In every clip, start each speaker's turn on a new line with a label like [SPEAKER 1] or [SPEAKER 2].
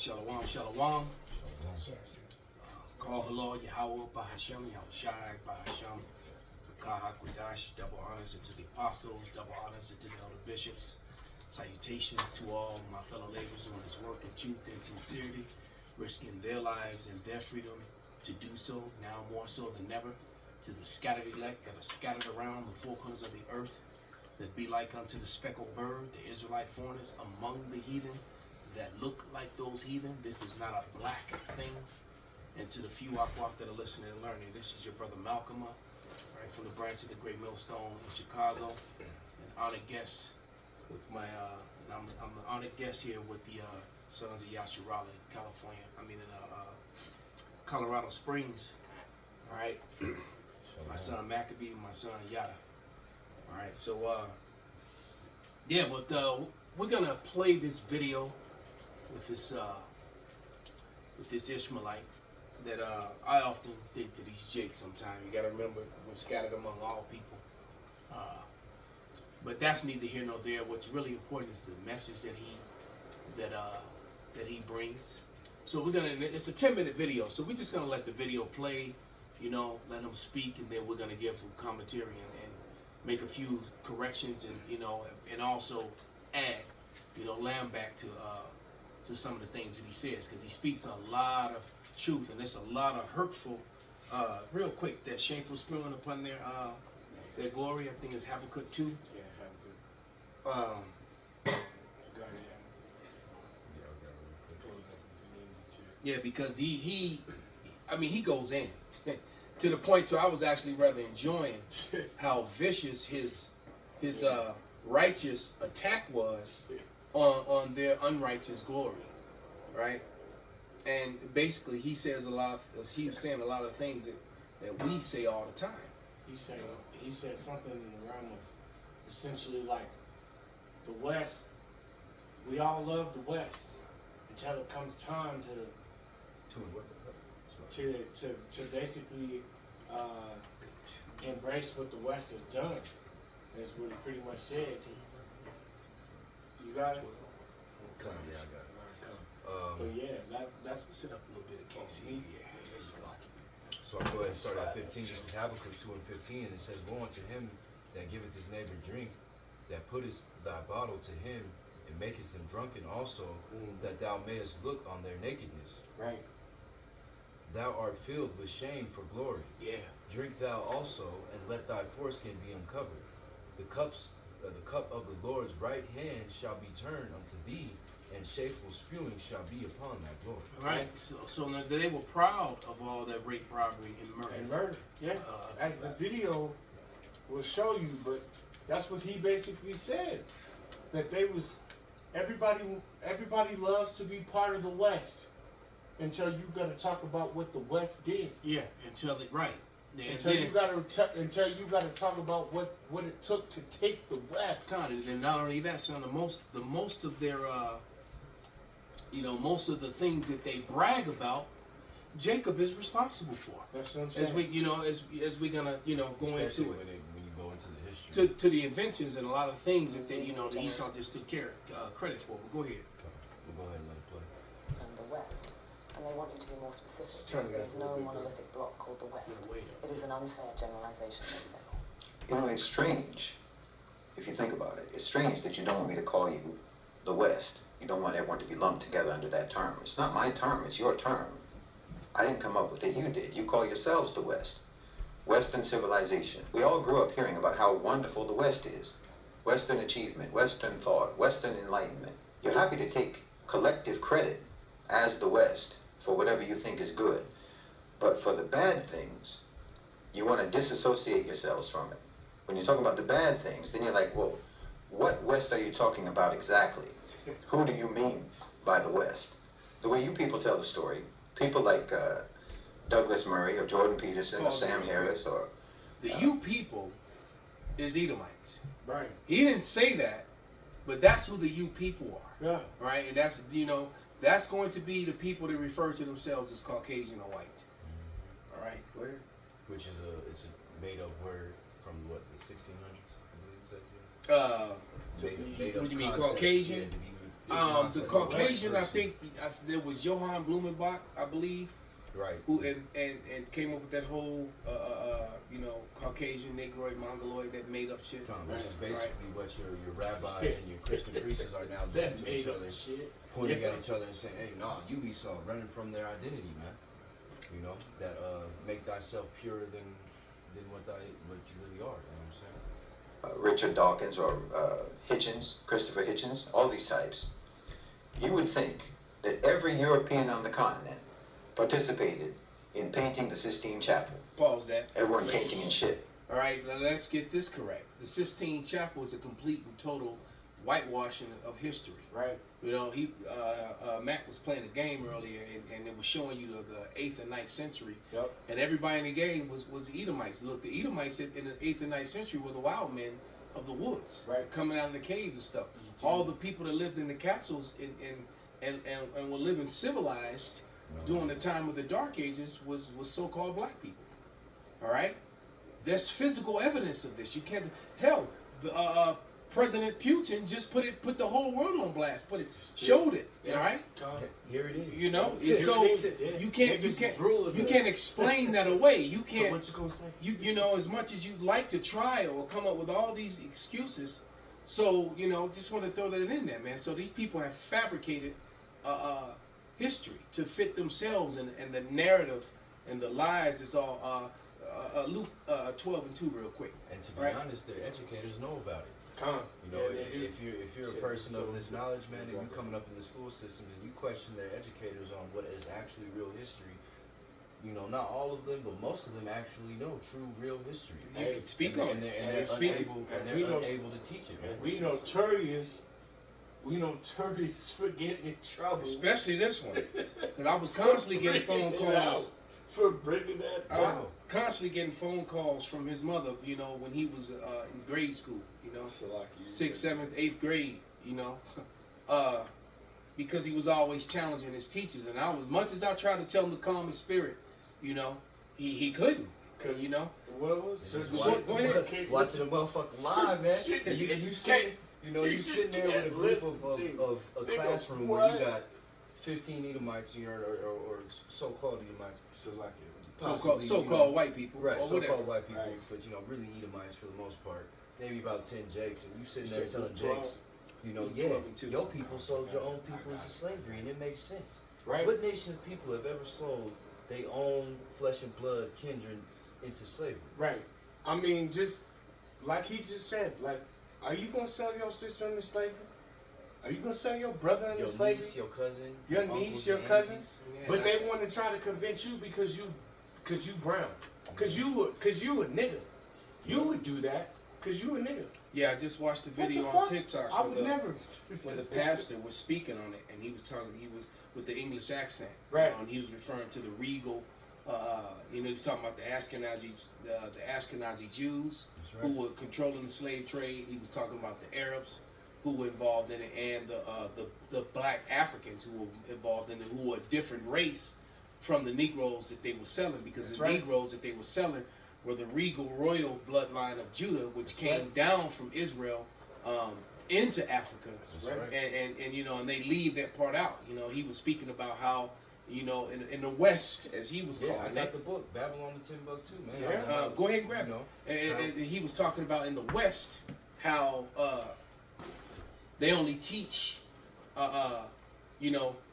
[SPEAKER 1] Shalom, shalom. Call hello, Yahweh, Bahasham, Yahushai, Bahasham, Kaha Kwadash, double honors into the apostles, double honors into the elder bishops. Salutations to all my fellow laborers on this work of truth and sincerity, risking their lives and their freedom to do so, now more so than ever, to the scattered elect that are scattered around the four corners of the earth, that be like unto the speckled bird, the Israelite foreigners among the heathen, that look like those heathen. This is not a black thing. And to the few Aquaf that are listening and learning, this is your brother Malcolm, right from the branch of the Great Millstone in Chicago, an honored guest with my, I'm an honored guest here with the sons of Yashu Raleigh, California. In Colorado Springs. All right, my son Maccabee, my son Yada. All right, so yeah, but we're gonna play this video with this Ishmaelite that I often think that he's Jake sometimes. You gotta remember, we're scattered among all people. But that's neither here nor there. What's really important is the message that he brings. So it's a 10-minute video, so we're just gonna let the video play, let him speak, and then we're gonna give some commentary and make a few corrections, and and also add, lamb back to some of the things that he says, because he speaks a lot of truth, and there's a lot of hurtful. Real quick, that shameful spewing upon their glory. I think it's Habakkuk 2.
[SPEAKER 2] Yeah, Habakkuk.
[SPEAKER 1] Yeah, because he goes in to the point to I was actually rather enjoying how vicious his righteous attack was on their unrighteous glory, right? And basically, he was saying a lot of things that we say all the time.
[SPEAKER 2] He said something in the realm of essentially like the West. We all love the West until it comes time to basically embrace what the West has done. That's what he pretty much said. You got it?
[SPEAKER 3] Yeah, I got it.
[SPEAKER 2] But yeah, that's
[SPEAKER 1] Sit up a little bit. I can't see you. Yeah.
[SPEAKER 3] So I'll go ahead and start at 15. This is Habakkuk 2 and 15, and it says, "Woe unto him that giveth his neighbor drink, that putteth thy bottle to him, and maketh him drunken also, that thou mayest look on their nakedness.
[SPEAKER 2] right.
[SPEAKER 3] Thou art filled with shame for glory.
[SPEAKER 1] Yeah.
[SPEAKER 3] Drink thou also, and let thy foreskin be uncovered. The cup of the Lord's right hand shall be turned unto thee, and shameful spewing shall be upon thy glory."
[SPEAKER 1] Right. So now they were proud of all that rape, robbery, and murder.
[SPEAKER 2] And murder, yeah. As the video will show you, but that's what he basically said. That everybody loves to be part of the West until you got to talk about what the West did.
[SPEAKER 1] Yeah. Until
[SPEAKER 2] You got to talk about what it took to take the West.
[SPEAKER 1] And then not only that, son, the most of their most of the things that they brag about, Jacob is responsible for.
[SPEAKER 2] That's what I'm saying.
[SPEAKER 1] As we're gonna go
[SPEAKER 3] Especially
[SPEAKER 1] into it.
[SPEAKER 3] when you go into the history.
[SPEAKER 1] To the inventions and a lot of things that the Esau just took credit for. But go ahead.
[SPEAKER 3] We'll go ahead and let it play.
[SPEAKER 4] And the West. And they want you to be more specific
[SPEAKER 2] Turn
[SPEAKER 4] because
[SPEAKER 2] it
[SPEAKER 4] there
[SPEAKER 2] up
[SPEAKER 4] is
[SPEAKER 2] a
[SPEAKER 4] no
[SPEAKER 2] little bit,
[SPEAKER 4] monolithic block called the West. It is an unfair generalization, they say.
[SPEAKER 5] It's strange, if you think about it. It's strange that you don't want me to call you the West. You don't want everyone to be lumped together under that term. It's not my term, it's your term. I didn't come up with it, you did. You call yourselves the West. Western civilization. We all grew up hearing about how wonderful the West is. Western achievement, Western thought, Western enlightenment. You're happy to take collective credit as the West for whatever you think is good. But for the bad things, you want to disassociate yourselves from it. When you're talking about the bad things, then you're like, well, what West are you talking about exactly? Who do you mean by the West? The way you people tell the story, people like Douglas Murray or Jordan Peterson or Sam Harris or...
[SPEAKER 1] You people is Edomites.
[SPEAKER 2] Right.
[SPEAKER 1] He didn't say that, but that's who the you people are.
[SPEAKER 2] Yeah.
[SPEAKER 1] Right? And that's, that's going to be the people that refer to themselves as Caucasian or white. All right?
[SPEAKER 2] Where?
[SPEAKER 3] Which is it's a made up word from what, the 1600s, I believe it said.
[SPEAKER 1] What do you mean,
[SPEAKER 3] concept,
[SPEAKER 1] Caucasian?
[SPEAKER 3] Yeah, to be
[SPEAKER 1] The Caucasian, I think there was Johann Blumenbach, I believe,
[SPEAKER 3] Right.
[SPEAKER 1] who and came up with that whole Caucasian, Negroid, Mongoloid, that made up shit.
[SPEAKER 3] Which is basically what your rabbis and your Christian priests are now doing
[SPEAKER 2] That
[SPEAKER 3] to
[SPEAKER 2] made
[SPEAKER 3] each
[SPEAKER 2] up
[SPEAKER 3] other,
[SPEAKER 2] shit.
[SPEAKER 3] pointing at each other and saying, "Hey, nah, you Esau, running from their identity, man. You know that make thyself purer than what you really are." You know what I'm saying?
[SPEAKER 5] Richard Dawkins or Hitchens, Christopher Hitchens, all these types, you would think that every European on the continent participated in painting the Sistine Chapel.
[SPEAKER 1] Pause that.
[SPEAKER 5] Everyone painting and shit.
[SPEAKER 1] All right, now let's get this correct. The Sistine Chapel is a complete and total whitewashing of history.
[SPEAKER 2] Right.
[SPEAKER 1] You know, Matt was playing a game earlier, and it was showing you the 8th and 9th century.
[SPEAKER 2] Yep.
[SPEAKER 1] And everybody in the game was the Edomites. Look, the Edomites in the 8th and 9th century were the wild men of the woods,
[SPEAKER 2] Right.
[SPEAKER 1] coming out of the caves and stuff. All the people that lived in the castles and were living civilized during the time of the Dark Ages was so-called black people. All right, there's physical evidence of this. You can't. Hell, President Putin just put the whole world on blast. Showed it. All right.
[SPEAKER 3] Here it is.
[SPEAKER 1] You know,
[SPEAKER 2] Here
[SPEAKER 1] so
[SPEAKER 2] it is, yeah.
[SPEAKER 1] you
[SPEAKER 2] Niggas
[SPEAKER 1] can't
[SPEAKER 2] was ruling us.
[SPEAKER 1] explain that away. You
[SPEAKER 2] So
[SPEAKER 1] can't.
[SPEAKER 2] what you gonna say?
[SPEAKER 1] You know, as much as you like to try or come up with all these excuses, so just want to throw that in there, man. So these people have fabricated history to fit themselves, and the narrative and the lies is all Luke 12:2 real quick.
[SPEAKER 3] And to be
[SPEAKER 1] right?
[SPEAKER 3] honest, their educators know about it.
[SPEAKER 2] You
[SPEAKER 3] know, if you're a person of this knowledge, man, and you coming up in the school systems and you question their educators on what is actually real history, not all of them, but most of them actually know true real history.
[SPEAKER 1] You can speak on
[SPEAKER 3] and
[SPEAKER 1] it.
[SPEAKER 3] they're unable to teach it, man.
[SPEAKER 2] We notorious for getting in trouble,
[SPEAKER 1] Especially this one, because I was constantly getting phone calls.
[SPEAKER 2] For bringing that
[SPEAKER 1] I was
[SPEAKER 2] out.
[SPEAKER 1] constantly getting phone calls from his mother, when he was in grade school,
[SPEAKER 2] So like you
[SPEAKER 1] 6th,
[SPEAKER 2] said.
[SPEAKER 1] 7th, 8th grade, because he was always challenging his teachers. And as much as I tried to tell him to calm his spirit, he couldn't.
[SPEAKER 2] What was
[SPEAKER 3] Just
[SPEAKER 1] Go ahead.
[SPEAKER 3] watching the motherfucker live, man. And you sitting, you sitting there with a group of a classroom where you got 15 Edomites, or so-called Edomites.
[SPEAKER 1] So-called white people.
[SPEAKER 3] Right,
[SPEAKER 1] or
[SPEAKER 3] so-called
[SPEAKER 1] whatever.
[SPEAKER 3] white people,
[SPEAKER 2] Right.
[SPEAKER 3] but really Edomites for the most part. Maybe about 10 Jakes, and you sitting
[SPEAKER 2] You
[SPEAKER 3] there
[SPEAKER 2] said
[SPEAKER 3] telling
[SPEAKER 2] 12.
[SPEAKER 3] Jakes,
[SPEAKER 1] Luke
[SPEAKER 3] yeah,
[SPEAKER 1] 12 and 2.
[SPEAKER 3] your people sold your own people into slavery, and it makes sense.
[SPEAKER 2] Right.
[SPEAKER 3] What nation of people have ever sold their own flesh and blood kindred into slavery?
[SPEAKER 2] Right. I mean, just like he just said, like, are you gonna sell your sister into slavery? Are you gonna sell your brother into
[SPEAKER 3] Your
[SPEAKER 2] slavery?
[SPEAKER 3] niece, your cousin,
[SPEAKER 2] Your
[SPEAKER 3] uncles,
[SPEAKER 2] niece, your
[SPEAKER 3] your
[SPEAKER 2] cousin?
[SPEAKER 3] aunties.
[SPEAKER 1] Yeah,
[SPEAKER 2] But they want to try to convince you because you brown, because you a nigga. You would do that because you a nigga.
[SPEAKER 1] Yeah, I just watched the
[SPEAKER 2] What
[SPEAKER 1] video
[SPEAKER 2] the
[SPEAKER 1] on
[SPEAKER 2] fuck?
[SPEAKER 1] TikTok.
[SPEAKER 2] I would never.
[SPEAKER 1] When the pastor was speaking on it, and he was with the English accent,
[SPEAKER 2] Right.
[SPEAKER 1] And he was referring to the regal. He was talking about the Ashkenazi Jews
[SPEAKER 3] That's right.
[SPEAKER 1] who were controlling the slave trade. He was talking about the Arabs who were involved in it, and the black Africans who were involved in it, who were a different race from the Negroes that they were selling, because
[SPEAKER 2] That's
[SPEAKER 1] the
[SPEAKER 2] right.
[SPEAKER 1] Negroes that they were selling were the regal royal bloodline of Judah, which came down from Israel into Africa.
[SPEAKER 3] That's right.
[SPEAKER 1] And they leave that part out. He was speaking about how, in the West, as he was
[SPEAKER 3] Yeah, I
[SPEAKER 1] calling
[SPEAKER 3] got
[SPEAKER 1] it.
[SPEAKER 3] the book, Babylon the Timbuktu, man.
[SPEAKER 1] Yeah, go ahead and grab it. And he was talking about in the West how they only teach,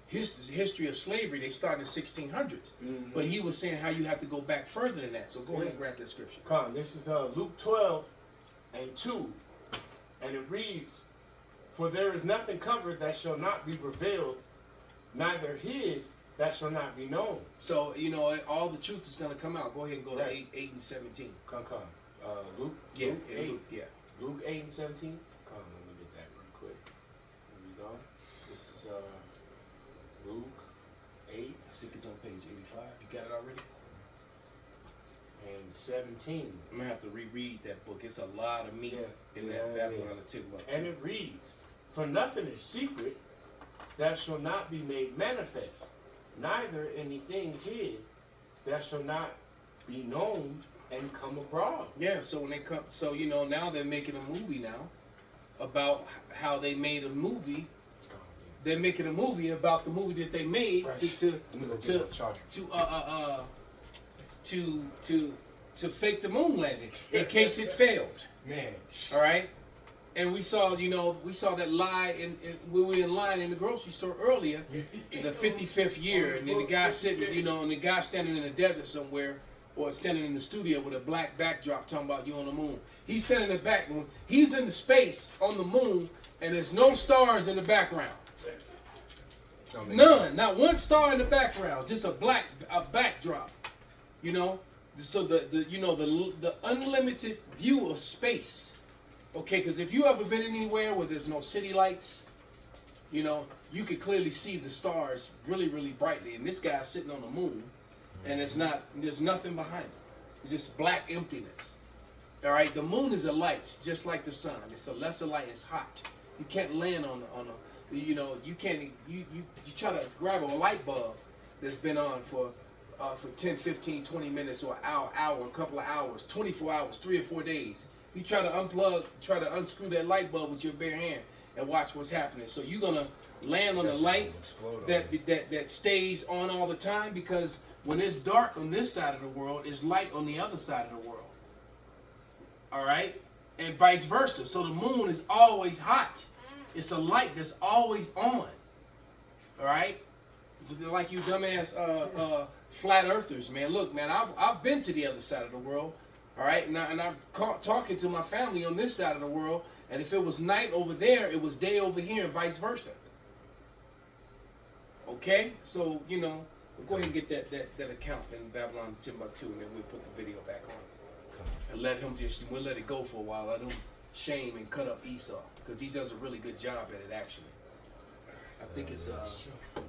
[SPEAKER 1] history of slavery. They start in the 1600s, but he was saying how you have to go back further than that. So go ahead and grab that scripture.
[SPEAKER 2] This is Luke 12:2, and it reads, "For there is nothing covered that shall not be revealed, neither hid that shall not be known."
[SPEAKER 1] So all the truth is going to come out. Go ahead and go to
[SPEAKER 2] Right.
[SPEAKER 1] 8 and 17.
[SPEAKER 2] Luke.
[SPEAKER 1] Yeah,
[SPEAKER 2] Luke
[SPEAKER 1] in
[SPEAKER 2] 8.
[SPEAKER 1] Luke, yeah.
[SPEAKER 2] Luke 8 and 17. Let me get that real quick. Here we go. This is Luke 8
[SPEAKER 1] I think it's on page 85. You got it already?
[SPEAKER 2] and 17.
[SPEAKER 1] I'm gonna have to reread that book. It's a lot of meat in
[SPEAKER 2] Yeah,
[SPEAKER 1] that
[SPEAKER 2] it
[SPEAKER 1] Babylon
[SPEAKER 2] is.
[SPEAKER 1] the Timbuktu.
[SPEAKER 2] And it reads, "For nothing is secret that shall not be made manifest, neither anything hid that shall not be known and come abroad."
[SPEAKER 1] Yeah, so when they come, now they're making a movie now about how they made a movie they're making a movie about the movie that they made
[SPEAKER 2] Right.
[SPEAKER 1] to fake the moon landing in case it failed.
[SPEAKER 2] Man.
[SPEAKER 1] All right, and we saw that lie when we were in line in the grocery store earlier, the 55th year, and then the guy sitting, and the guy standing in the desert somewhere, or standing in the studio with a black backdrop talking about you on the moon. He's standing in the back, he's in the space on the moon, and there's no stars in the background. None, not one star in the background, just a backdrop. So the unlimited view of space. Okay, because if you ever been anywhere where there's no city lights, you could clearly see the stars really, really brightly. And this guy's sitting on the moon, and there's nothing behind him. It's just black emptiness. All right, the moon is a light, just like the sun. It's a lesser light. It's hot. You can't land on a, you can't. You try to grab a light bulb that's been on for 10, 15, 20 minutes or an hour, a couple of hours, 24 hours, 3 or 4 days. You try to unscrew that light bulb with your bare hand and watch what's happening. So you're gonna land on a light that stays on all the time, because when it's dark on this side of the world, it's light on the other side of the world. All right, and vice versa. So the moon is always hot. It's a light that's always on. All right, like you dumbass flat earthers, man. Look, man, I've been to the other side of the world. All right, and I'm talking to my family on this side of the world, and if it was night over there, it was day over here, and vice versa. Okay, so we'll go ahead and get that account in Babylon Timbuktu, and then we'll put the video back on, and we'll let it go for a while. Let him shame and cut up Esau, because he does a really good job at it, actually. I think it's
[SPEAKER 3] I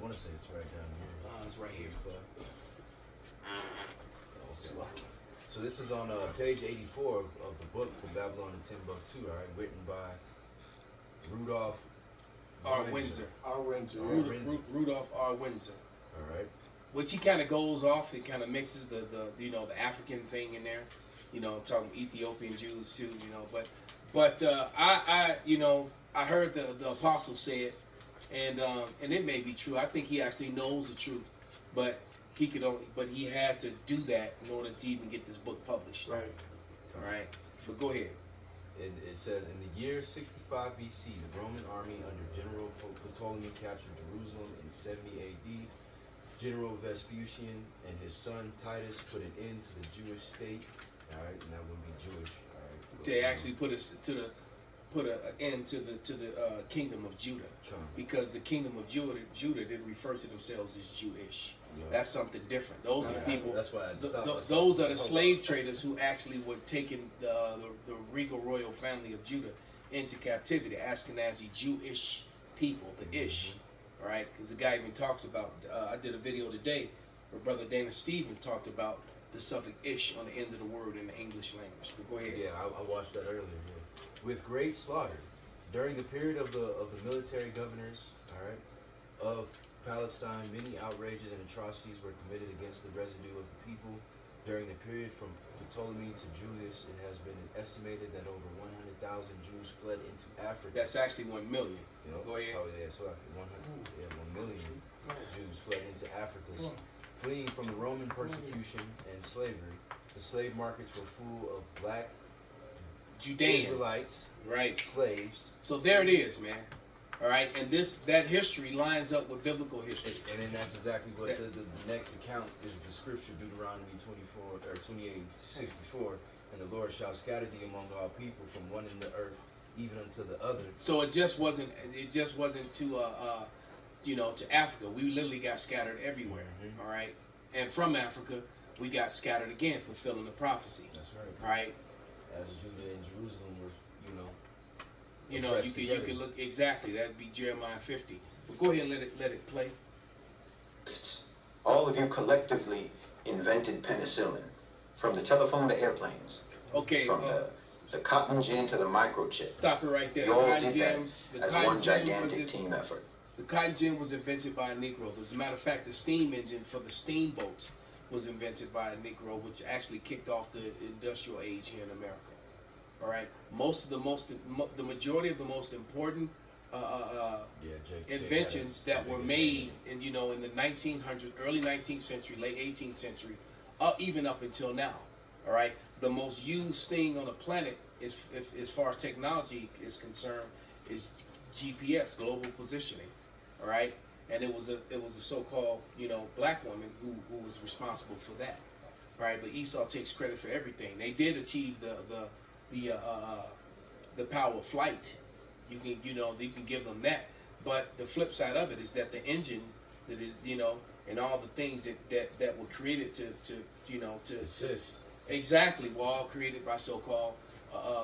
[SPEAKER 3] want to say it's right down here.
[SPEAKER 1] It's right here, but.
[SPEAKER 3] Okay. So this is on page 84 of the book from Babylon and Timbuktu, all right, written by Rudolph
[SPEAKER 1] R. Windsor. Rudolph R. Windsor.
[SPEAKER 3] All right.
[SPEAKER 1] Which he kind of goes off. It kind of mixes the African thing in there. I'm talking Ethiopian Jews too. But I heard the apostle say it, and it may be true. I think he actually knows the truth, but he had to do that in order to even get this book published.
[SPEAKER 2] Right.
[SPEAKER 1] All right. But go ahead.
[SPEAKER 3] It says, in the year 65 BC, the Roman army under General Ptolemy captured Jerusalem in 70 AD. General Vespasian and his son Titus put an end to the Jewish state. All right, and that wouldn't be Jewish. All right.
[SPEAKER 1] They actually put an end to the kingdom of Judah, because the kingdom of Judah didn't refer to themselves as Jewish. Yeah. That's something different. Those are the people.
[SPEAKER 3] That's why
[SPEAKER 1] those are the slave traders who actually were taking the regal royal family of Judah into captivity. Ashkenazi Jewish people, the Ish, right? Because the guy even talks about. I did a video today where Brother Dana Stevens talked about the suffix Ish on the end of the word in the English language. But go ahead.
[SPEAKER 3] Yeah, I watched that earlier. Yeah. With great slaughter, during the period of the military governors, all right, of Palestine, many outrages and atrocities were committed against the residue of the people. During the period from Ptolemy to Julius, it has been estimated that over 100,000 Jews fled into Africa.
[SPEAKER 1] That's actually 1 million. Go ahead.
[SPEAKER 3] Oh yeah, so like 1 million Jews fled into Africa, fleeing from the Roman persecution and slavery. The slave markets were full of black
[SPEAKER 1] Judeans,
[SPEAKER 3] Israelites,
[SPEAKER 1] right?
[SPEAKER 3] Slaves.
[SPEAKER 1] So there it is, man. All right, and that history lines up with biblical history.
[SPEAKER 3] And then that's exactly what the next account is, the scripture, Deuteronomy 28:64, and the Lord shall scatter thee among all people from one in the earth even unto the other. So
[SPEAKER 1] it just wasn't to Africa. We literally got scattered everywhere. All right, and from Africa we got scattered again, fulfilling the prophecy.
[SPEAKER 3] That's right.
[SPEAKER 1] Right.
[SPEAKER 3] As Judah and Jerusalem were,
[SPEAKER 1] you can look exactly. That'd be Jeremiah 50. But go ahead and let it play.
[SPEAKER 5] All of you collectively invented penicillin, from the telephone to airplanes.
[SPEAKER 1] Okay.
[SPEAKER 5] From the cotton gin to the microchip.
[SPEAKER 1] Stop it right there.
[SPEAKER 5] You all did that as one gigantic team effort.
[SPEAKER 1] The cotton gin was invented by a Negro. As a matter of fact, the steam engine for the steamboat was invented by a Negro, which actually kicked off the industrial age here in America. All right, the majority of the most important inventions that were made in in the 1900s, early 19th century, late 18th century, even up until now. All right, the most used thing on the planet is, as far as technology is concerned, is GPS, global positioning. All right, and it was a so-called black woman who was responsible for that. All right, but Esau takes credit for everything. They did achieve the power of flight. You can give them that. But the flip side of it is that the engine that is, and all the things that were created to
[SPEAKER 3] assist.
[SPEAKER 1] Exactly, were all created by so-called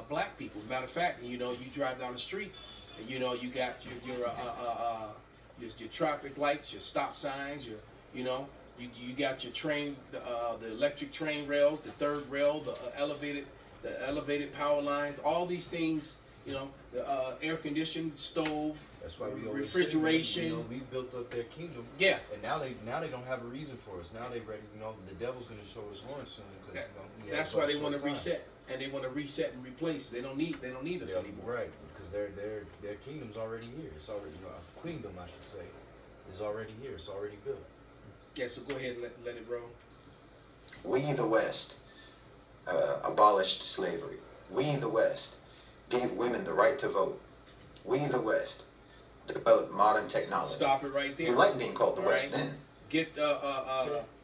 [SPEAKER 1] black people. Matter of fact, you drive down the street, and you got your traffic lights, your stop signs, you got your train, the electric train rails, the third rail, the elevated power lines, all these things. The air conditioned stove.
[SPEAKER 3] That's why we
[SPEAKER 1] refrigeration.
[SPEAKER 3] Say, we built up their kingdom.
[SPEAKER 1] Yeah.
[SPEAKER 3] And now they don't have a reason for us. Now they ready. The devil's going to show his horn soon.
[SPEAKER 1] That's why they want to reset, and they want to reset and replace. They don't need us anymore.
[SPEAKER 3] Right, because their kingdom's already here. It's already a queendom, I should say, is already here. It's already built.
[SPEAKER 1] Yeah. So go ahead and let it roll.
[SPEAKER 5] We, the West, abolished slavery. We, the West, gave women the right to vote. We, the West, developed modern technology.
[SPEAKER 1] Stop it right there.
[SPEAKER 5] You like being called the West
[SPEAKER 1] right.
[SPEAKER 5] then.
[SPEAKER 1] Get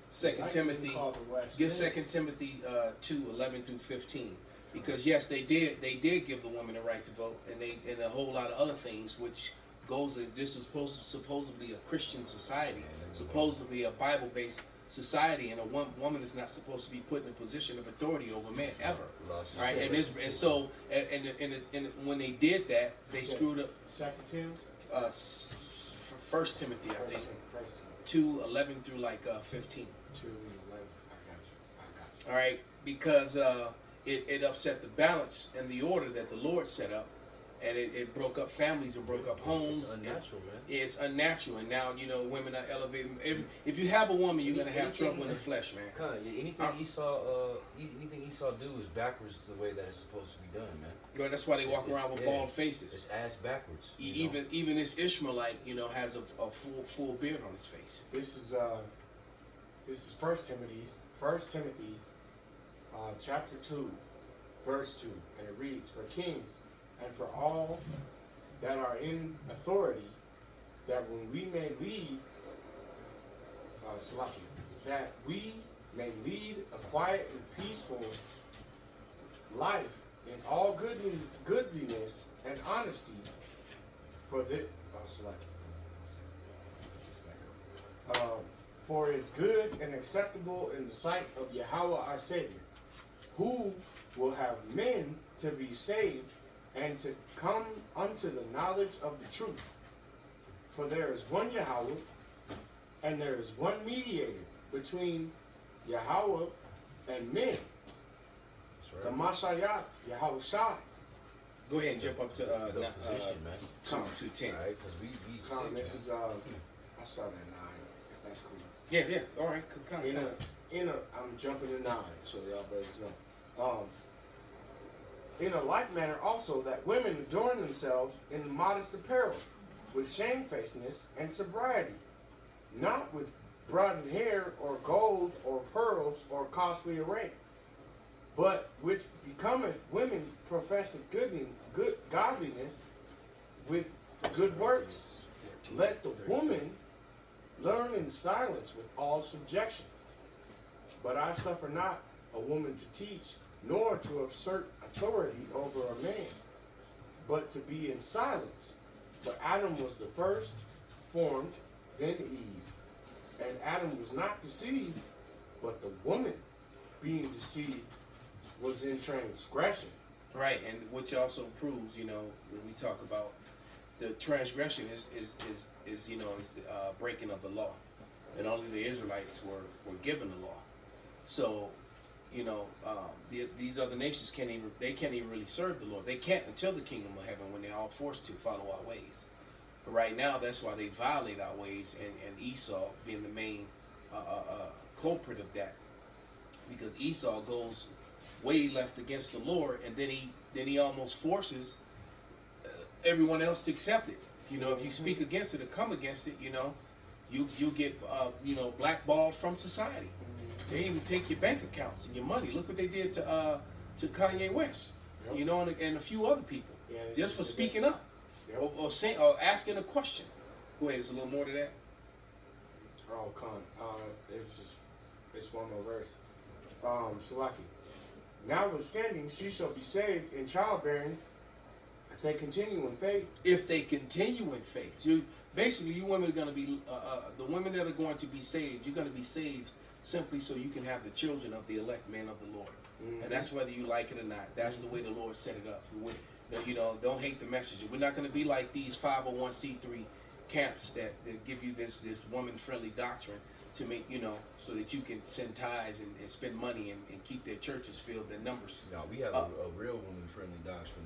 [SPEAKER 1] Second Timothy. Get 2 Timothy 2:11-15. Because yes, they did give the woman the right to vote, and a whole lot of other things, which goes. This is supposedly a Christian society, supposedly a Bible-based society, and a woman is not supposed to be put in a position of authority over man ever. Right, and so when they did that, they screwed up.
[SPEAKER 2] 2 Timothy.
[SPEAKER 1] 1 Timothy, I think. 2:11 through 15.
[SPEAKER 2] 2:11. I got you.
[SPEAKER 1] All right, because it upset the balance and the order that the Lord set up, and it broke up families and broke up homes.
[SPEAKER 3] It's unnatural, man.
[SPEAKER 1] It's unnatural, and now women are elevating. If you have a woman, you're gonna have trouble in the flesh, man.
[SPEAKER 3] Anything Esau do is backwards the way that it's supposed to be done, man.
[SPEAKER 1] Well, that's why they walk around with bald faces.
[SPEAKER 3] It's ass backwards.
[SPEAKER 1] Even this Ishmaelite, has a full beard on his face.
[SPEAKER 2] This is 1 Timothy's chapter 2, verse 2, and it reads, "For kings and for all that are in authority, that when we may lead, that we may lead a quiet and peaceful life in all goodliness and honesty, for it is good and acceptable in the sight of Yahweh our Savior, who will have men to be saved and to come unto the knowledge of the truth. For there is one Yahweh, and there is one mediator between Yahweh and men, the Messiah, Yahweh Shai."
[SPEAKER 1] Go ahead and jump up to
[SPEAKER 3] position, man.
[SPEAKER 1] Psalm 2:10.
[SPEAKER 3] All right, because we sick,
[SPEAKER 2] this is I started at 9, if that's cool.
[SPEAKER 1] Yeah. All right.
[SPEAKER 2] I'm jumping to 9, so y'all brothers know. In a like manner also, that women adorn themselves in modest apparel, with shamefacedness and sobriety, not with broided hair or gold or pearls or costly array, but which becometh women professing godliness with good works. Let the woman learn in silence with all subjection. But I suffer not a woman to teach, nor to assert authority over a man, but to be in silence. For Adam was the first formed, then Eve. And Adam was not deceived, but the woman, being deceived, was in transgression.
[SPEAKER 1] Right, and which also proves, when we talk about the transgression is the breaking of the law, and only the Israelites were given the law. So, these other nations can't even really serve the Lord. They can't until the kingdom of heaven, when they're all forced to follow our ways. But right now, that's why they violate our ways, and Esau being the main culprit of that, because Esau goes way left against the Lord, and then he almost forces everyone else to accept it. You know, if you speak against it or come against it, you know, you get blackballed from society. They even take your bank accounts and your money. Look what they did to Kanye West,
[SPEAKER 2] Yep.
[SPEAKER 1] you know, and a few other people,
[SPEAKER 2] Yeah, they
[SPEAKER 1] just for
[SPEAKER 2] did
[SPEAKER 1] speaking
[SPEAKER 2] that.
[SPEAKER 1] up
[SPEAKER 2] Yep.
[SPEAKER 1] or saying or asking a question. Go ahead. There's a little more to that.
[SPEAKER 2] Oh, it's one more verse. Salaki. Notwithstanding, she shall be saved in childbearing if they continue in faith.
[SPEAKER 1] If they continue in faith, you women are going to be the women that are going to be saved. You're going to be saved simply so you can have the children of the elect men of the Lord, and that's whether you like it or not. That's the way the Lord set it up. You know, don't hate the messenger. We're not going to be like these 501c3 camps that give you this woman-friendly doctrine to make, you know, so that you can send tithes and spend money and keep their churches filled, their numbers.
[SPEAKER 3] No, we have a real woman-friendly doctrine.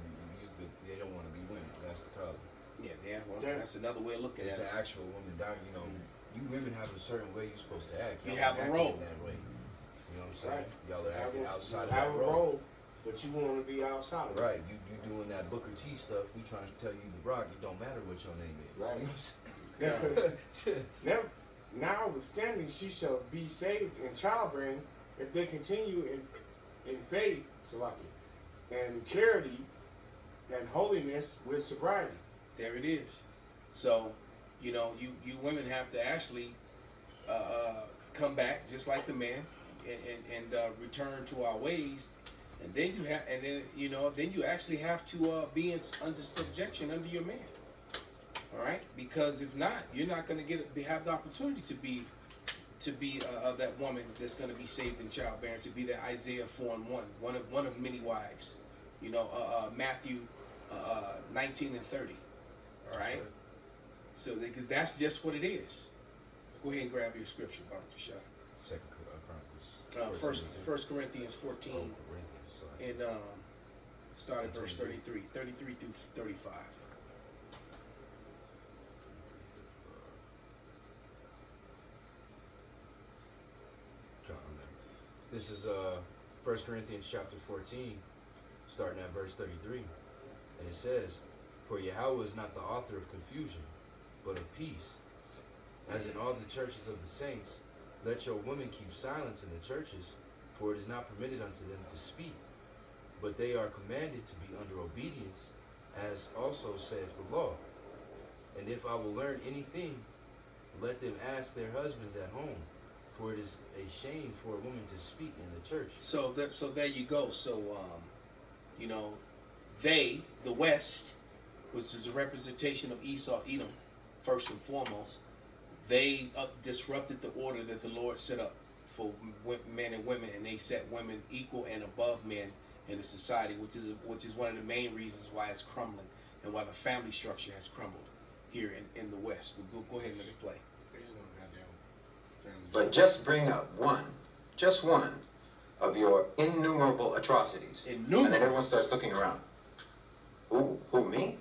[SPEAKER 3] But they don't want to be women. That's the problem.
[SPEAKER 1] Yeah, well, that's another way of looking
[SPEAKER 3] It's
[SPEAKER 1] at
[SPEAKER 3] an
[SPEAKER 1] it.
[SPEAKER 3] actual woman doctrine. You know, you women have a certain way you're supposed to act.
[SPEAKER 1] You
[SPEAKER 3] Y'all
[SPEAKER 1] have a
[SPEAKER 3] acting
[SPEAKER 1] role.
[SPEAKER 3] in that way. You know what I'm saying?
[SPEAKER 2] Right.
[SPEAKER 3] Y'all are acting outside of
[SPEAKER 2] have
[SPEAKER 3] that
[SPEAKER 2] a
[SPEAKER 3] role.
[SPEAKER 2] role, but you want to be outside of it.
[SPEAKER 3] Right. You doing that Booker T stuff. We trying to tell you the rock. It don't matter what your name is.
[SPEAKER 2] Right.
[SPEAKER 3] You know what I'm saying?
[SPEAKER 2] Notwithstanding, she shall be saved in childbearing if they continue in faith, Salaki, and charity and holiness with sobriety.
[SPEAKER 1] There it is. So, you know, you women have to actually come back just like the man and return to our ways, and then you actually have to be under subjection under your man. All right, because if not, you're not going to have the opportunity to be that woman that's going to be saved in childbearing, to be that Isaiah 4:1, one of many wives. You know, Matthew 19 and 30. All right, so because that's just what it is. Go ahead and grab your scripture, Baba Kishah.
[SPEAKER 3] Second Chronicles.
[SPEAKER 1] First Corinthians 14,
[SPEAKER 3] Corinthians. Sorry.
[SPEAKER 1] and start at verse 33 through 35.
[SPEAKER 3] This is 1 Corinthians chapter 14, starting at verse 33. And it says, "For Yahweh is not the author of confusion, but of peace. As in all the churches of the saints, let your women keep silence in the churches, for it is not permitted unto them to speak. But they are commanded to be under obedience, as also saith the law. And if I will learn anything, let them ask their husbands at home. For it is a shame for a woman to speak in the church."
[SPEAKER 1] So there you go. So you know, they, the West, which is a representation of Esau, Edom, first and foremost, they disrupted the order that the Lord set up for men and women, and they set women equal and above men in the society, which is one of the main reasons why it's crumbling and why the family structure has crumbled here in the West. We'll go ahead and let it play.
[SPEAKER 2] There's no goddamn family.
[SPEAKER 5] But just bring up just one of your innumerable atrocities. And then everyone starts looking around. Who, me?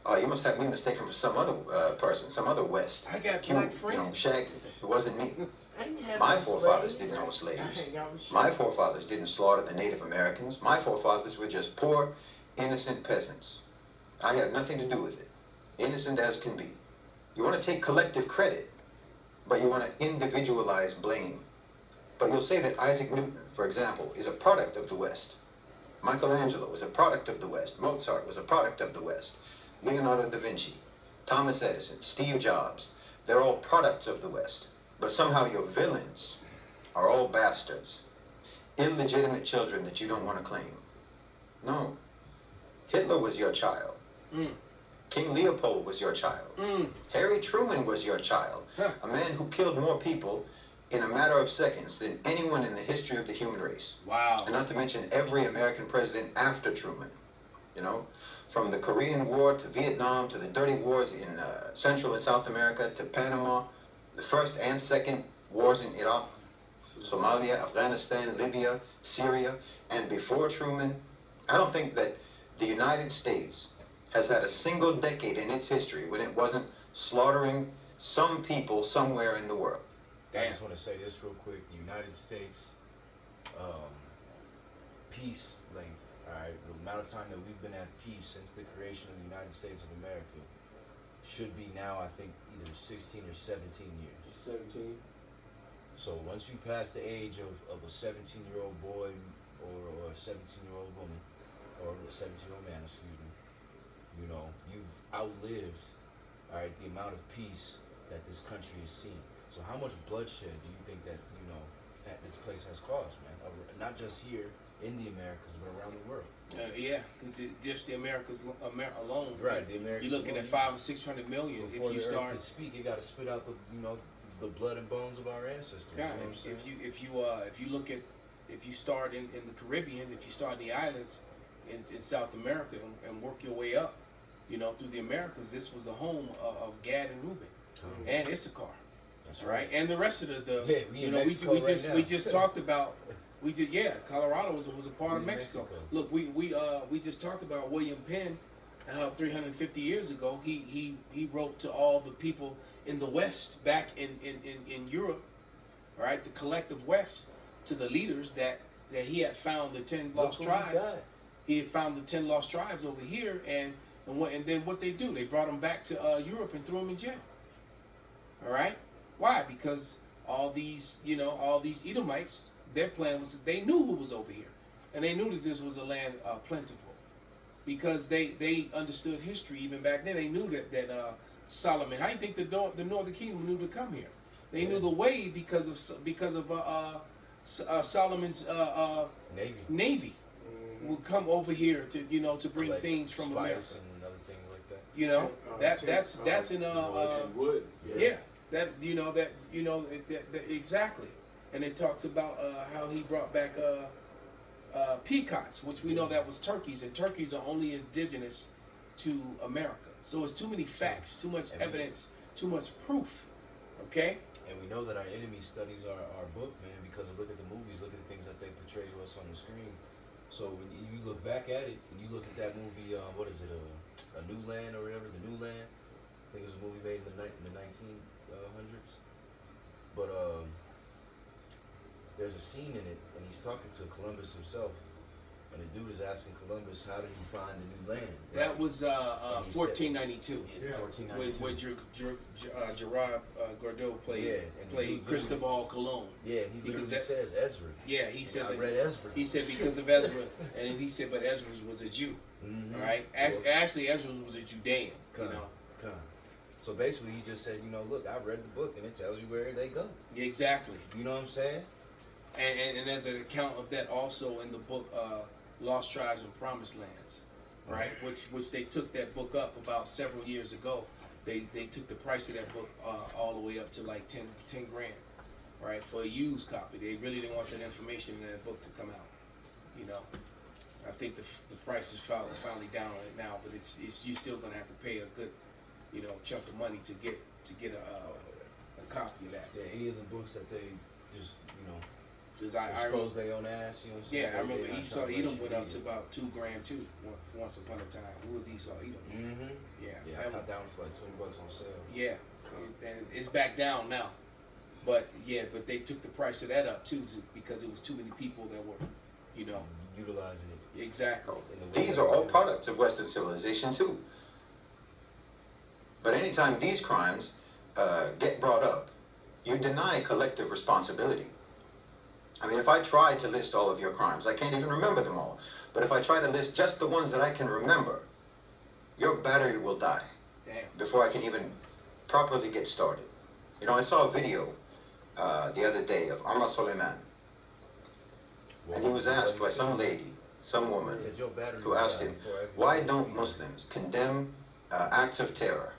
[SPEAKER 5] Oh, you must have me mistaken for some other person, some other West.
[SPEAKER 1] I got
[SPEAKER 5] Cute,
[SPEAKER 1] black friends.
[SPEAKER 5] Shaggy. It wasn't me.
[SPEAKER 2] I didn't have
[SPEAKER 5] My
[SPEAKER 2] no
[SPEAKER 5] forefathers
[SPEAKER 2] slaves.
[SPEAKER 5] didn't own slaves.
[SPEAKER 2] I hang out with shit.
[SPEAKER 5] My forefathers didn't slaughter the Native Americans. My forefathers were just poor, innocent peasants. I have nothing to do with it. Innocent as can be. You want to take collective credit, but you want to individualize blame. But you'll say that Isaac Newton, for example, is a product of the West. Michelangelo was a product of the West. Mozart was a product of the West. Leonardo da Vinci, Thomas Edison, Steve Jobs, they're all products of the West. But somehow your villains are all bastards. Illegitimate children that you don't want to claim. No. Hitler was your child. King Leopold was your child. Harry Truman was your child. A man who killed more people in a matter of seconds than anyone in the history of the human race.
[SPEAKER 1] Wow.
[SPEAKER 5] And not to mention every American president after Truman. You know, from the Korean War to Vietnam to the dirty wars in Central and South America to Panama, the first and second wars in Iraq, Somalia, Afghanistan, Libya, Syria, and before Truman, I don't think that the United States has had a single decade in its history when it wasn't slaughtering some people somewhere in the world.
[SPEAKER 3] I just want to say this real quick. The United States peace length, all right, the amount of time that we've been at peace since the creation of the United States of America should be now, I think, either 16 or 17 years.
[SPEAKER 2] 17.
[SPEAKER 3] So once you pass the age of a 17-year-old boy or a 17-year-old woman, or a 17-year-old man, excuse me, you know, you've outlived, all right, the amount of peace that this country has seen. So how much bloodshed do you think that, you know, that this place has caused, man? Not just here in the Americas, but around the world.
[SPEAKER 1] Yeah, because just the Americas alone.
[SPEAKER 3] Right, the Americas.
[SPEAKER 1] You're looking at 500 or 600 million.
[SPEAKER 3] Before
[SPEAKER 1] if you
[SPEAKER 3] the
[SPEAKER 1] start
[SPEAKER 3] earth could speak, it got to spit out the, you know, the blood and bones of our ancestors.
[SPEAKER 1] Yeah,
[SPEAKER 3] You know what I'm saying?
[SPEAKER 1] if you start in the Caribbean, if you start in the islands in South America and work your way up, you know, through the Americas, this was a home of Gad and Reuben and Issachar.
[SPEAKER 3] That's
[SPEAKER 1] right, and the rest of the
[SPEAKER 3] we
[SPEAKER 1] you
[SPEAKER 3] in
[SPEAKER 1] know,
[SPEAKER 3] Mexico
[SPEAKER 1] we
[SPEAKER 3] right now.
[SPEAKER 1] just talked about. Colorado was a part of Mexico. Look, we just talked about William Penn, 350 years ago. He wrote to all the people in the West back in Europe, all right, the collective West, to the leaders that he had found the 10 lost tribes. He had found the 10 lost tribes over here, and then what they do? They brought them back to Europe and threw them in jail. All right, why? Because all these Edomites, their plan was they knew who was over here, and they knew that this was a land plentiful, because they understood history even back then. They knew that Solomon. How do you think the Northern Kingdom knew to come here? They knew the way because of Solomon's navy would come over here to bring
[SPEAKER 3] like
[SPEAKER 1] things from America.
[SPEAKER 3] and other things like that.
[SPEAKER 1] You know, that's in
[SPEAKER 2] wood.
[SPEAKER 1] yeah. That exactly. And it talks about how he brought back peacocks, which we know that was turkeys, and turkeys are only indigenous to America. So it's too many facts, too much evidence, too much proof. Okay?
[SPEAKER 3] And we know that our enemy studies our book, man, because look at the movies, look at the things that they portray to us on the screen. So when you look back at it, and you look at that movie, what is it, A New Land or whatever, The New Land. I think it was a movie made in the 1900s. But there's a scene in it, and he's talking to Columbus himself, and the dude is asking Columbus, how did he find the new land? Right?
[SPEAKER 1] That was 1492.
[SPEAKER 3] Yeah, 1492.
[SPEAKER 1] Where Gerard Gordeau played
[SPEAKER 3] dude
[SPEAKER 1] Cristobal Colon.
[SPEAKER 3] Yeah, and he literally says Ezra.
[SPEAKER 1] Yeah, he said
[SPEAKER 3] I read Ezra.
[SPEAKER 1] He said because of Ezra, and he said, but Ezra was a Jew.
[SPEAKER 3] Mm-hmm.
[SPEAKER 1] All right, actually Ezra was a Judean.
[SPEAKER 3] So basically, he just said, look, I read the book, and it tells you where they go.
[SPEAKER 1] Exactly.
[SPEAKER 3] You know what I'm saying?
[SPEAKER 1] And there's an account of that also in the book Lost Tribes and Promised Lands, right? Which they took that book up about several years ago. They took the price of that book all the way up to like 10 grand, right, for a used copy. They really didn't want that information in that book to come out. I think the price is finally down on it now, but it's you still gonna have to pay a good chunk of money to get a copy of that.
[SPEAKER 3] Yeah, any of the books that they just
[SPEAKER 1] I
[SPEAKER 3] expose their own ass, you know what I'm saying?
[SPEAKER 1] Yeah, I remember Esau Edom went up to about $2 grand too. Once upon a time, who was Esau Edom?
[SPEAKER 3] Mm-hmm.
[SPEAKER 1] Yeah,
[SPEAKER 3] I got down for like $20 on sale.
[SPEAKER 1] Yeah, and it's back down now. But they took the price of that up too, because it was too many people that were,
[SPEAKER 3] utilizing it.
[SPEAKER 1] Exactly.
[SPEAKER 5] These are all products of Western civilization too. But anytime these crimes get brought up, you deny collective responsibility. I mean, if I try to list all of your crimes, I can't even remember them all. But if I try to list just the ones that I can remember, your battery will die.
[SPEAKER 1] Damn.
[SPEAKER 5] Before I can even properly get started. I saw a video the other day of Amr Suleiman. And he was asked by some lady, some woman, who asked him, why don't Muslims condemn acts of terror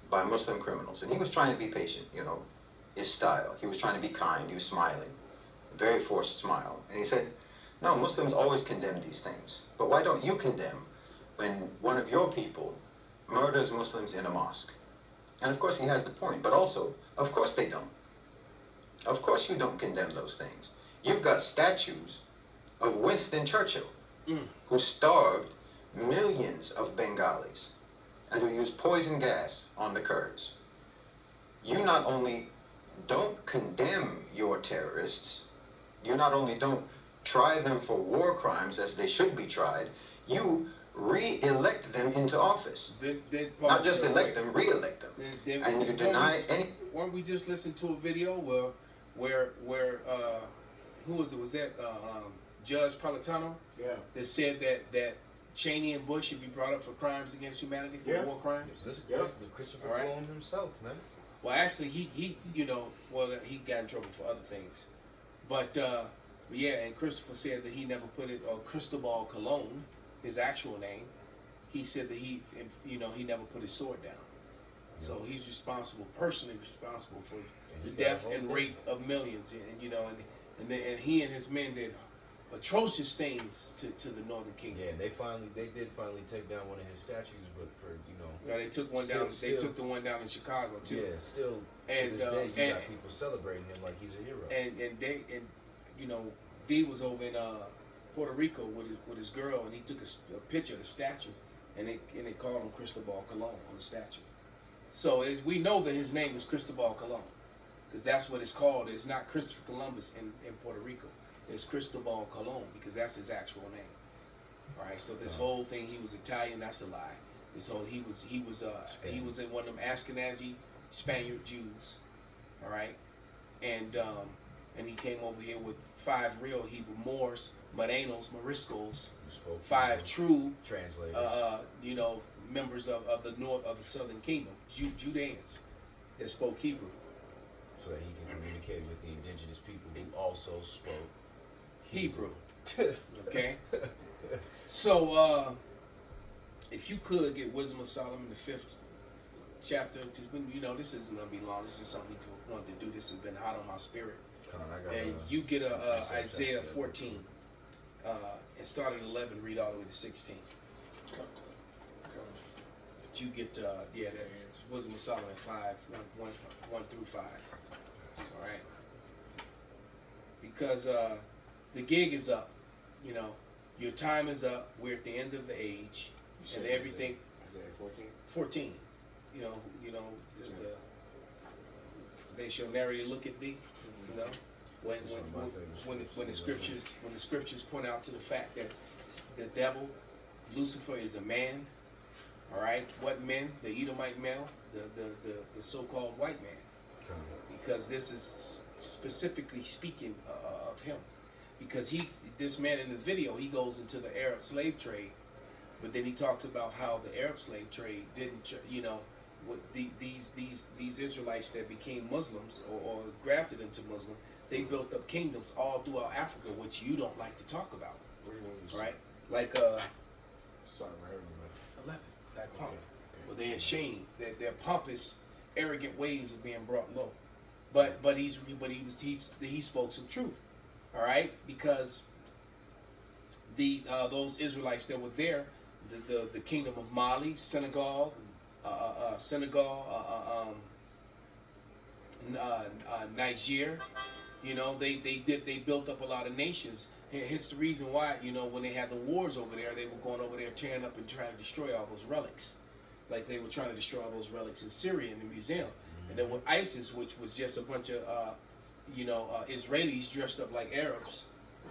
[SPEAKER 5] by Muslim criminals? And he was trying to be patient, his style. He was trying to be kind, he was smiling. Very forced smile. And he said, no, Muslims always condemn these things. But why don't you condemn when one of your people murders Muslims in a mosque? And of course he has the point, but also, of course they don't. Of course you don't condemn those things. You've got statues of Winston Churchill, who starved millions of Bengalis and who used poison gas on the Kurds. You not only don't condemn your terrorists, you not only don't try them for war crimes as they should be tried, you re-elect them into office. Not just elect them, re-elect them. And you deny any...
[SPEAKER 1] Weren't we just listening to a video where who was it? Was that Judge Politano?
[SPEAKER 2] Yeah.
[SPEAKER 1] That said that Cheney and Bush should be brought up for crimes against humanity, for war crimes.
[SPEAKER 3] This is the Christopher Columbus himself, man.
[SPEAKER 1] Well, actually, he he got in trouble for other things, but yeah, and Christopher said that he never put it, or Cristobal Colon, his actual name, he said that he never put his sword down. So he's personally responsible for the death and rape of millions, and he and his men did atrocious things to the Northern Kingdom.
[SPEAKER 3] Yeah, and they did finally take down one of his statues, but for
[SPEAKER 1] they took one down. They took the one down in Chicago too.
[SPEAKER 3] Yeah, still to this day you got people celebrating him like he's a hero.
[SPEAKER 1] And D was over in Puerto Rico with his girl, and he took a picture of the statue, and they called him Cristobal Colon on the statue. So we know that his name is Cristobal Colon, because that's what it's called. It's not Christopher Columbus in Puerto Rico. It's Cristobal Colon, because that's his actual name. All right. So this whole thing, he was Italian. That's a lie. This whole he was in one of them Ashkenazi Spaniard Jews. All right, and he came over here with 5 real Hebrew Moors, Morenos, Moriscos, 5 true
[SPEAKER 3] translators.
[SPEAKER 1] Members of the Southern Kingdom, Judeans that spoke Hebrew,
[SPEAKER 3] so that he can communicate with the indigenous people who also spoke
[SPEAKER 1] Hebrew. Okay, so if you could get Wisdom of Solomon, the 5th chapter, because this isn't gonna be long. This is something we wanted to do. This has been hot on my spirit. And you get Isaiah 14 and start at 11, read all the way to 16. But you get that's Wisdom of Solomon 1 through 5. All right, because the gig is up. Your time is up. We're at the end of the age, and everything.
[SPEAKER 2] Isaiah 14.
[SPEAKER 1] 14. They shall narrowly look at thee. When the scriptures point out to the fact that the devil, Lucifer, is a man. All right, what men? The Edomite male, the so-called white man, because this is specifically speaking of him, because this man in the video, he goes into the Arab slave trade, but then he talks about how the Arab slave trade didn't, these Israelites that became Muslims or grafted into Muslim, they built up kingdoms all throughout Africa, which you don't like to talk about, right? Like
[SPEAKER 2] Start right over
[SPEAKER 1] 11, that pomp. Well, they're ashamed that their pompous, arrogant ways of being brought low. But he spoke some truth, all right? Because those Israelites that were there, the kingdom of Mali, Senegal, Niger, they built up a lot of nations. Here's the reason why, when they had the wars over there, they were going over there tearing up and trying to destroy all those relics. Like they were trying to destroy all those relics in Syria in the museum. And then with ISIS, which was just a bunch of, Israelis dressed up like Arabs,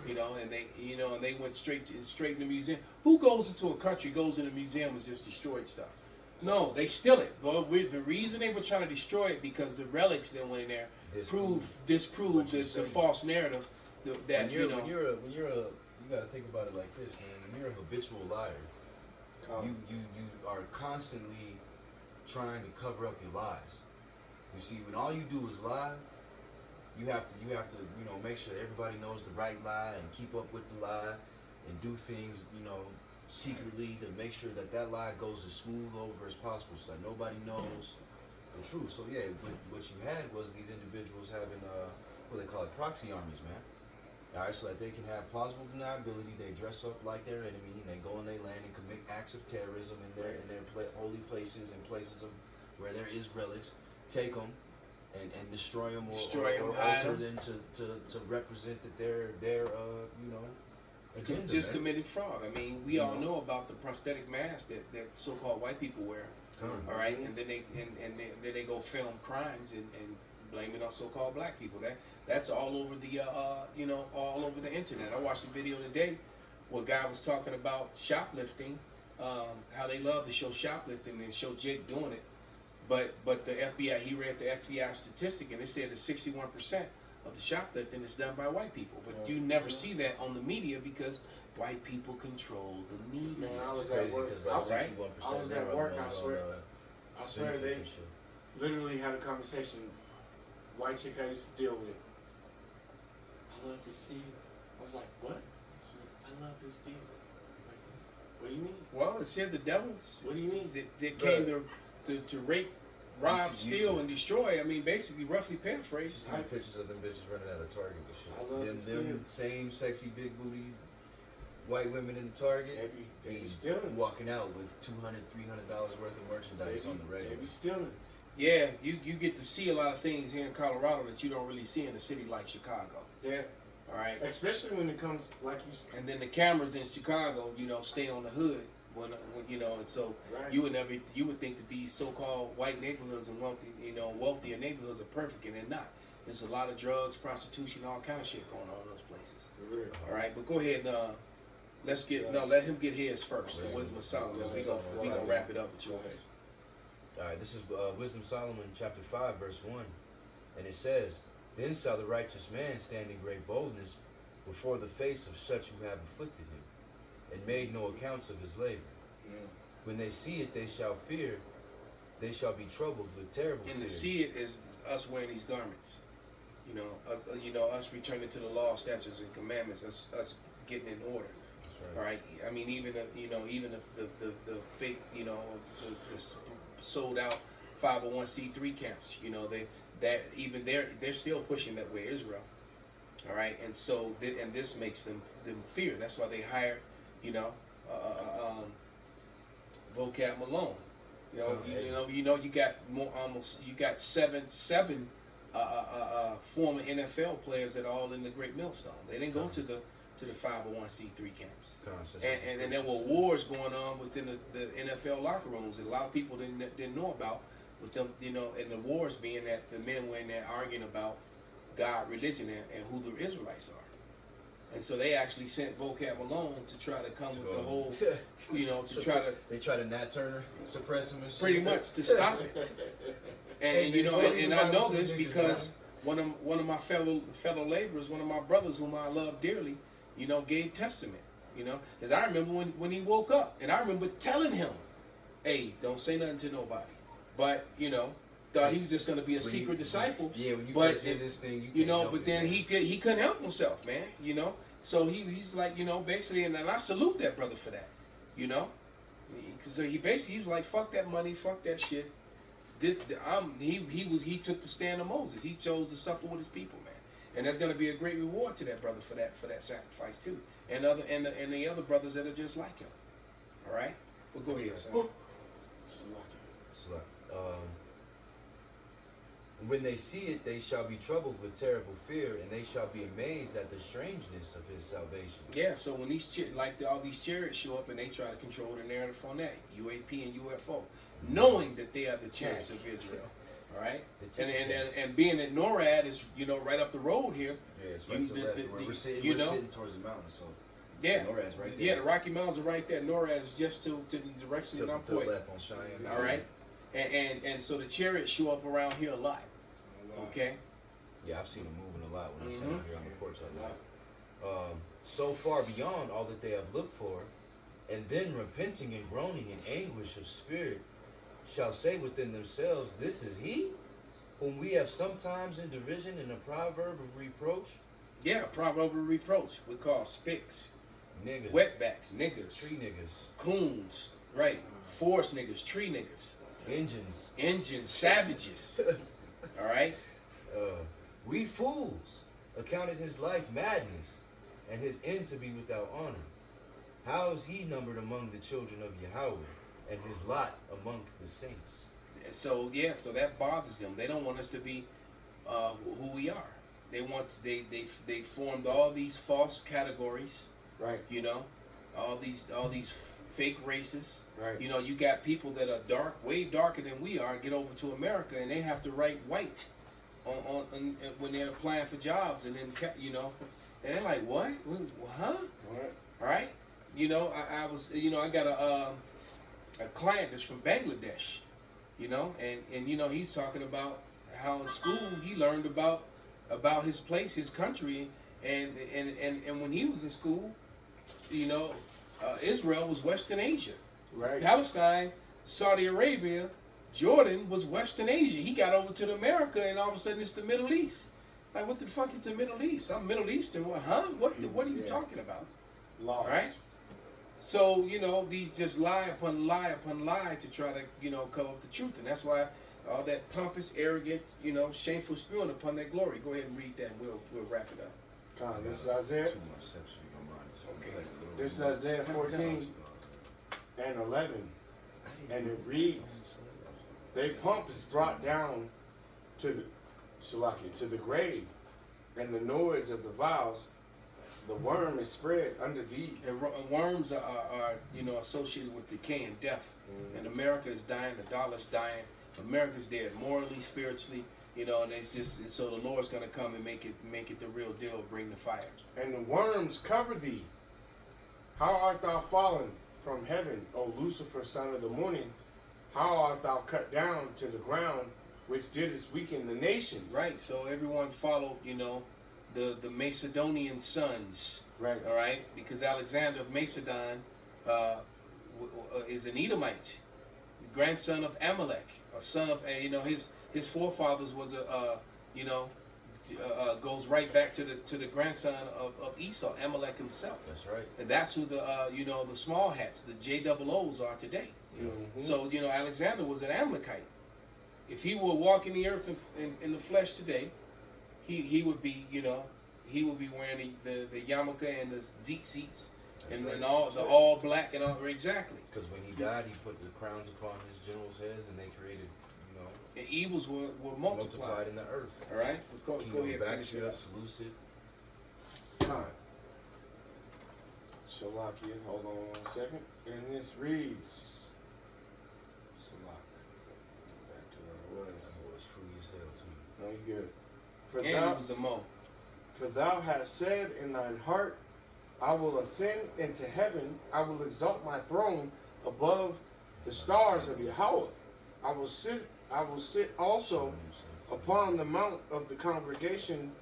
[SPEAKER 1] and they went straight in the museum. Who goes into a country, goes in a museum and just destroyed stuff? No, they steal it. Well, the reason they were trying to destroy it because the relics that went in there disproved the false narrative that
[SPEAKER 3] you gotta think about it like this, man. When you're a habitual liar, you are constantly trying to cover up your lies. You see, when all you do is lie, you have to make sure that everybody knows the right lie and keep up with the lie and do things secretly to make sure that lie goes as smooth over as possible, so that nobody knows the truth. So yeah, what you had was these individuals having what they call it, proxy armies, man. All right, so that they can have plausible deniability. They dress up like their enemy, and they go in their land and commit acts of terrorism in their holy places and places of where there is relics. Take them and destroy them or alter them to represent that they're agenda,
[SPEAKER 1] just
[SPEAKER 3] man.
[SPEAKER 1] committed fraud. I mean, we all know about the prosthetic mask that so-called white people wear. All right, and then they go film crimes and blame it on so-called black people. That's all over the all over the internet. I watched a video today where a guy was talking about shoplifting, how they love to show shoplifting and show Jake doing it, but the FBI, he read the FBI statistic and it said that 61% of the shoplifting is done by white people, but you never see that on the media because white people control the media.
[SPEAKER 2] Man, I was
[SPEAKER 3] It's
[SPEAKER 2] at
[SPEAKER 3] crazy
[SPEAKER 2] work.
[SPEAKER 3] because like 61%
[SPEAKER 2] I was at work. I swear they
[SPEAKER 3] benefits and shit.
[SPEAKER 2] literally had a conversation. White chick I used to deal with. I love to steal. I was like, what? She's like, I love to steal. Like, what do you mean?
[SPEAKER 1] Well, it said the devil.
[SPEAKER 2] What do you mean?
[SPEAKER 1] That came to rape, rob, steal, and destroy. I mean, basically, roughly
[SPEAKER 3] You
[SPEAKER 1] paraphrase.
[SPEAKER 3] see the pictures of them bitches running out of Target and shit.
[SPEAKER 2] I love to
[SPEAKER 3] them same sexy big booty white women in the Target.
[SPEAKER 2] They be stealing.
[SPEAKER 3] Walking out with $200, $300 worth of merchandise on the regular.
[SPEAKER 2] They be stealing.
[SPEAKER 1] Yeah, you get to see a lot of things here in Colorado that you don't really see in a city like Chicago.
[SPEAKER 2] Yeah.
[SPEAKER 1] All right.
[SPEAKER 2] Especially when it comes, like you said.
[SPEAKER 1] And then the cameras in Chicago, stay on the hood when and so
[SPEAKER 2] Right.
[SPEAKER 1] you would think that these so-called white neighborhoods and wealthier neighborhoods are perfect, and they're not. There's a lot of drugs, prostitution, all kind of shit going on in those places.
[SPEAKER 2] For real.
[SPEAKER 1] All right, but go ahead and let him get his first. The Wisdom of Solomon. We gonna wrap it up with yours.
[SPEAKER 3] All right, this is Wisdom Solomon chapter 5 verse 1, and it says, "Then shall the righteous man stand in great boldness before the face of such who have afflicted him, and made no accounts of his labor. When they see it, they shall fear. They shall be troubled with terrible fear."
[SPEAKER 1] And to see it is us wearing these garments. Us returning to the law, statutes, and commandments. Us getting in order.
[SPEAKER 3] That's
[SPEAKER 1] All right. I mean, even if the fake, the sold out 501c3 camps, they're still pushing that way, Israel. All right, and so and this makes them fear. That's why they hired, Vocab Malone. You got seven former NFL players that are all in the Great Millstone. They didn't go to the 501c3 camps. And there were wars going on within the NFL locker rooms that a lot of people didn't know about, with them, and the wars being that the men were in there arguing about God, religion, and who the Israelites are. And so they actually sent Vocab Malone to try to come with the whole,
[SPEAKER 3] They try to Nat Turner, suppress him and shit.
[SPEAKER 1] pretty much to stop it. And I know this because one of my fellow laborers, one of my brothers whom I love dearly, gave testament. Because I remember when he woke up, and I remember telling him, "Hey, don't say nothing to nobody." But thought he was just going to be a secret disciple.
[SPEAKER 3] Yeah, when you
[SPEAKER 1] but
[SPEAKER 3] first hear this thing, you can't help
[SPEAKER 1] but
[SPEAKER 3] it,
[SPEAKER 1] then
[SPEAKER 3] man.
[SPEAKER 1] he couldn't help himself, man. So he's like, basically, and I salute that brother for that. So he was like, "Fuck that money, fuck that shit." He took the stand of Moses. He chose to suffer with his people, man, and that's going to be a great reward to that brother for that sacrifice too, and the other brothers that are just like him. All right, well, go ahead, son.
[SPEAKER 3] When they see it, they shall be troubled with terrible fear, and they shall be amazed at the strangeness of his salvation.
[SPEAKER 1] Yeah, so when all these chariots show up and they try to control the narrative on that, UAP and UFO, knowing that they are the chariots of Israel, all right? And being that NORAD is, right up the road here.
[SPEAKER 3] Yeah, it's right to the left. We're sitting towards the mountain, so
[SPEAKER 1] yeah,
[SPEAKER 3] NORAD's right there.
[SPEAKER 1] Yeah, the Rocky Mountains are right there. NORAD is just to the direction that I'm
[SPEAKER 3] to the
[SPEAKER 1] pointing.
[SPEAKER 3] left on Cheyenne.
[SPEAKER 1] All right, and so the chariots show up around here a lot. Okay.
[SPEAKER 3] Yeah, I've seen them moving a lot when I sat out here on the porch a lot. So far beyond all that they have looked for, and then repenting and groaning in anguish of spirit, shall say within themselves, "This is he, whom we have sometimes in derision in a proverb of reproach."
[SPEAKER 1] Yeah, proverb of reproach. We call spicks,
[SPEAKER 3] Niggas.
[SPEAKER 1] wetbacks, niggas,
[SPEAKER 3] Tree niggas.
[SPEAKER 1] coons, right? Forest niggas, tree niggas,
[SPEAKER 3] Engines.
[SPEAKER 1] savages. All right.
[SPEAKER 3] We fools accounted his life madness, and his end to be without honor. How is he numbered among the children of Yahweh, and his lot among the saints?
[SPEAKER 1] So that bothers them. They don't want us to be who we are. They formed all these false categories.
[SPEAKER 2] Right.
[SPEAKER 1] All these fake races.
[SPEAKER 2] Right.
[SPEAKER 1] You got people that are dark, way darker than we are, get over to America and they have to write white. when they're applying for jobs, and then and they're like, what? Huh?
[SPEAKER 2] What?
[SPEAKER 1] All right. I was I got a client that's from Bangladesh, and he's talking about how in school he learned about his place, his country, and when he was in school, Israel was Western Asia.
[SPEAKER 2] Right.
[SPEAKER 1] Palestine, Saudi Arabia, Jordan was Western Asia. He got over to America, and all of a sudden it's the Middle East. Like, what the fuck is the Middle East? I'm Middle Eastern. What? Huh? What are you talking about?
[SPEAKER 2] Lost.
[SPEAKER 1] Right? So, these just lie upon lie upon lie to try to, cover up the truth. And that's why all that pompous, arrogant, shameful spewing upon that glory. Go ahead and read that, and we'll wrap it up.
[SPEAKER 2] Come on, this is Isaiah.
[SPEAKER 3] Too much steps if you don't mind.
[SPEAKER 1] Okay.
[SPEAKER 2] This is Isaiah 14 and 11. And it reads, "They pump is brought down to the grave, and the noise of the vials, the worm is spread under thee."
[SPEAKER 1] And worms are associated with decay and death. And America is dying, the dollar's dying. America's dead morally, spiritually, and it's just so the Lord's gonna come and make it the real deal, bring the fire.
[SPEAKER 2] And the worms cover thee. How art thou fallen from heaven, O Lucifer, son of the morning? How art thou cut down to the ground, which didst weaken the nations?
[SPEAKER 1] Right. So everyone followed, the Macedonian sons.
[SPEAKER 2] Right.
[SPEAKER 1] All right. Because Alexander of Macedon is an Edomite, grandson of Amalek, a son of his forefathers was goes right back to the grandson of Esau, Amalek himself.
[SPEAKER 3] That's right.
[SPEAKER 1] And that's who the small hats, the JOOs are today.
[SPEAKER 2] Mm-hmm.
[SPEAKER 1] So Alexander was an Amalekite. If he were walking the earth in the flesh today, he would be wearing the yarmulke and the tzitzits and all black and all exactly.
[SPEAKER 3] Because when he died, he put the crowns upon his generals' heads, and they created,
[SPEAKER 1] and evils were multiplied
[SPEAKER 3] in the earth.
[SPEAKER 1] All right, go ahead.
[SPEAKER 3] Bacchus, Lucid.
[SPEAKER 2] Time. Shalakia, hold on 1 second. And this reads, Salak. Back to where it was.
[SPEAKER 3] That was free as hell too.
[SPEAKER 2] No, you good.
[SPEAKER 1] And it was a mo.
[SPEAKER 2] For thou hast said in thine heart, I will ascend into heaven. I will exalt my throne above the stars of Yahweh. I will sit also upon the mount of the congregation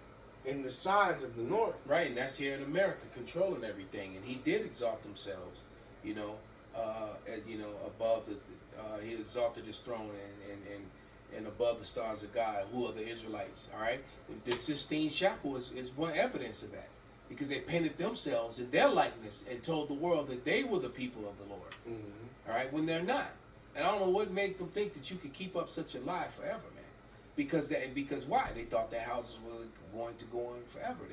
[SPEAKER 2] in the sides of the north.
[SPEAKER 1] Right, and that's here in America, controlling everything. And he did exalt themselves, above the. He exalted his throne and above the stars of God, who are the Israelites. All right, the Sistine Chapel is one evidence of that, because they painted themselves in their likeness and told the world that they were the people of the Lord.
[SPEAKER 2] Mm-hmm.
[SPEAKER 1] All right, when they're not. And I don't know what made them think that you could keep up such a lie forever, man. Because why? They thought their houses were going to go on forever.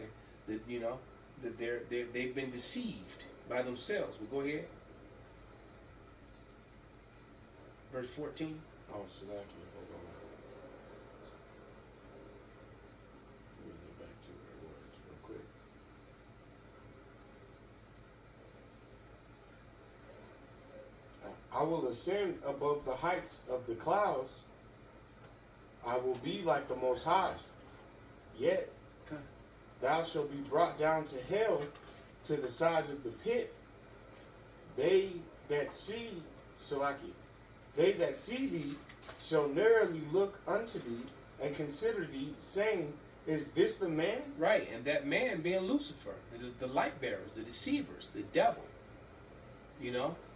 [SPEAKER 1] They've been deceived by themselves. But go ahead. Verse 14.
[SPEAKER 2] Oh, Salaki, hold on. Let me get back to where it was real quick. I will ascend above the heights of the clouds. I will be like the Most High. Yet thou shalt be brought down to hell, to the sides of the pit. They that see thee shall narrowly look unto thee and consider thee, saying, Is this the man?
[SPEAKER 1] Right, and that man being Lucifer, the light bearers, the deceivers, the devil.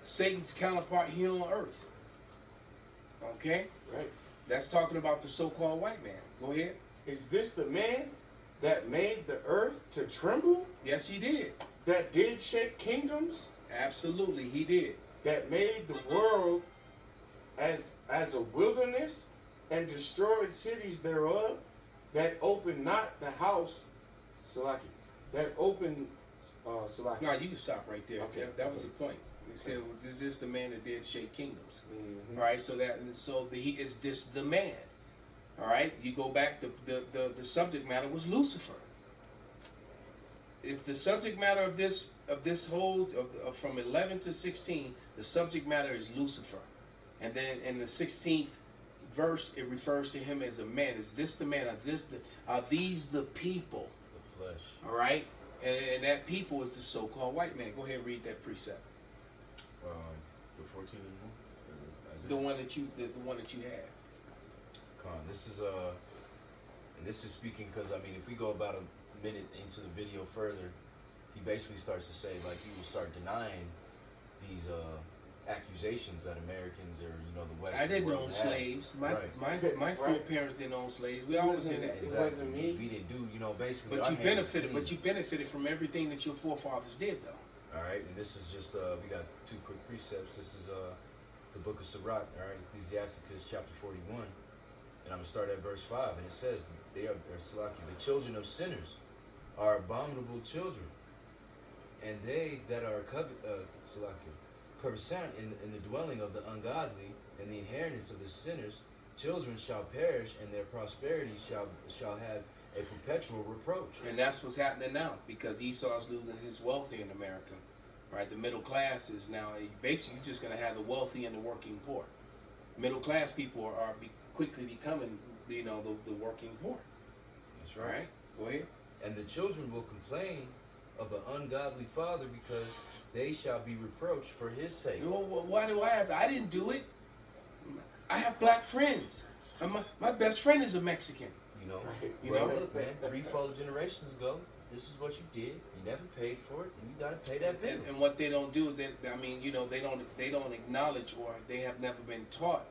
[SPEAKER 1] Satan's counterpart here on earth. Okay?
[SPEAKER 2] Right.
[SPEAKER 1] That's talking about the so-called white man. Go ahead.
[SPEAKER 2] Is this the man that made the earth to tremble?
[SPEAKER 1] Yes, he did.
[SPEAKER 2] That did shake kingdoms?
[SPEAKER 1] Absolutely, he did.
[SPEAKER 2] That made the world as a wilderness and destroyed cities thereof? That opened not the house, Salaki. That opened, Salaki.
[SPEAKER 1] No, you can stop right there.
[SPEAKER 2] Okay.
[SPEAKER 1] That was the point. He said, "Is this the man that did shake kingdoms?"
[SPEAKER 2] Mm-hmm.
[SPEAKER 1] All right. Is this the man? All right. You go back. The subject matter was Lucifer. Is the subject matter of this whole from 11 to 16? The subject matter is Lucifer, and then in the 16th verse, it refers to him as a man. Is this the man? Are these the people?
[SPEAKER 3] The flesh.
[SPEAKER 1] All right, and that people is the so-called white man. Go ahead and read that precept.
[SPEAKER 3] The 14 and more.
[SPEAKER 1] The one that you had.
[SPEAKER 3] This is and this is speaking because I mean, if we go about a minute into the video further, he basically starts to say like he will start denying these accusations that Americans or the West.
[SPEAKER 1] I didn't own slaves. My foreparents didn't own slaves. We always say that.
[SPEAKER 3] Exactly.
[SPEAKER 2] It wasn't me.
[SPEAKER 3] We didn't do basically.
[SPEAKER 1] But
[SPEAKER 3] our
[SPEAKER 1] you
[SPEAKER 3] hands is
[SPEAKER 1] benefited.
[SPEAKER 3] clean.
[SPEAKER 1] But you benefited from everything that your forefathers did, though.
[SPEAKER 3] All right, and this is just we got two quick precepts. This is the book of Sirach, all right, Ecclesiasticus chapter 41, and I'm gonna start at verse 5, and it says, "They are the children of sinners are abominable children, and they that are conversant in the dwelling of the ungodly and the inheritance of the sinners, children shall perish, and their prosperity shall have a perpetual reproach."
[SPEAKER 1] And that's what's happening now, because Esau's losing his wealth here in America, right? The middle class is now basically you're just going to have the wealthy and the working poor. Middle class people are quickly becoming, the working poor.
[SPEAKER 3] That's
[SPEAKER 1] All
[SPEAKER 3] right.
[SPEAKER 1] right, go ahead.
[SPEAKER 3] And the children will complain of an ungodly father because they shall be reproached for his sake.
[SPEAKER 1] Well, why do I have? I didn't do it. I have black friends. My best friend is a Mexican.
[SPEAKER 3] Well, look, man, 3 full generations ago, this is what you did. You never paid for it, and you got to pay that bill.
[SPEAKER 1] And what they don't do, they don't acknowledge, or they have never been taught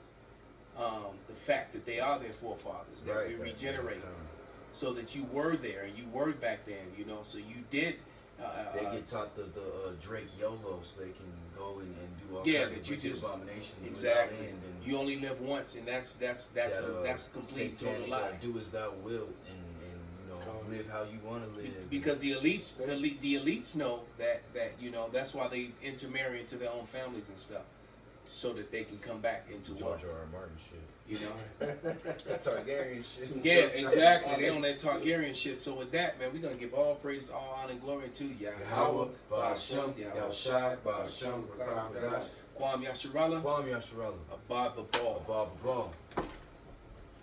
[SPEAKER 1] the fact that they are their forefathers, that we regenerate, so that you were there and you were back then, so you did.
[SPEAKER 3] They get taught the Drake YOLO, so they can go and do all
[SPEAKER 1] Yeah,
[SPEAKER 3] kinds
[SPEAKER 1] that
[SPEAKER 3] of
[SPEAKER 1] you
[SPEAKER 3] wicked
[SPEAKER 1] just
[SPEAKER 3] abominations
[SPEAKER 1] exactly.
[SPEAKER 3] without end. And
[SPEAKER 1] You only live once, and that's a complete total
[SPEAKER 3] satanic,
[SPEAKER 1] lie.
[SPEAKER 3] do as thou wilt, and live how you want to live.
[SPEAKER 1] Because the elites know that that's why they intermarry into their own families and stuff, so that they can come back into
[SPEAKER 3] George
[SPEAKER 1] wealth.
[SPEAKER 3] R. R. Martin shit.
[SPEAKER 1] That
[SPEAKER 3] Targaryen shit.
[SPEAKER 1] Yeah, exactly. They on that Targaryen shit. So with that, man, we're gonna give all praise, all honor, and glory to Yahweh, Ba'ashem, Yahushai, Ba'ashem, Kwam Yasharallah,
[SPEAKER 3] Kwam Yasharallah,
[SPEAKER 1] Abba Babal.
[SPEAKER 3] Abba Babal.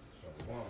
[SPEAKER 3] Shalom.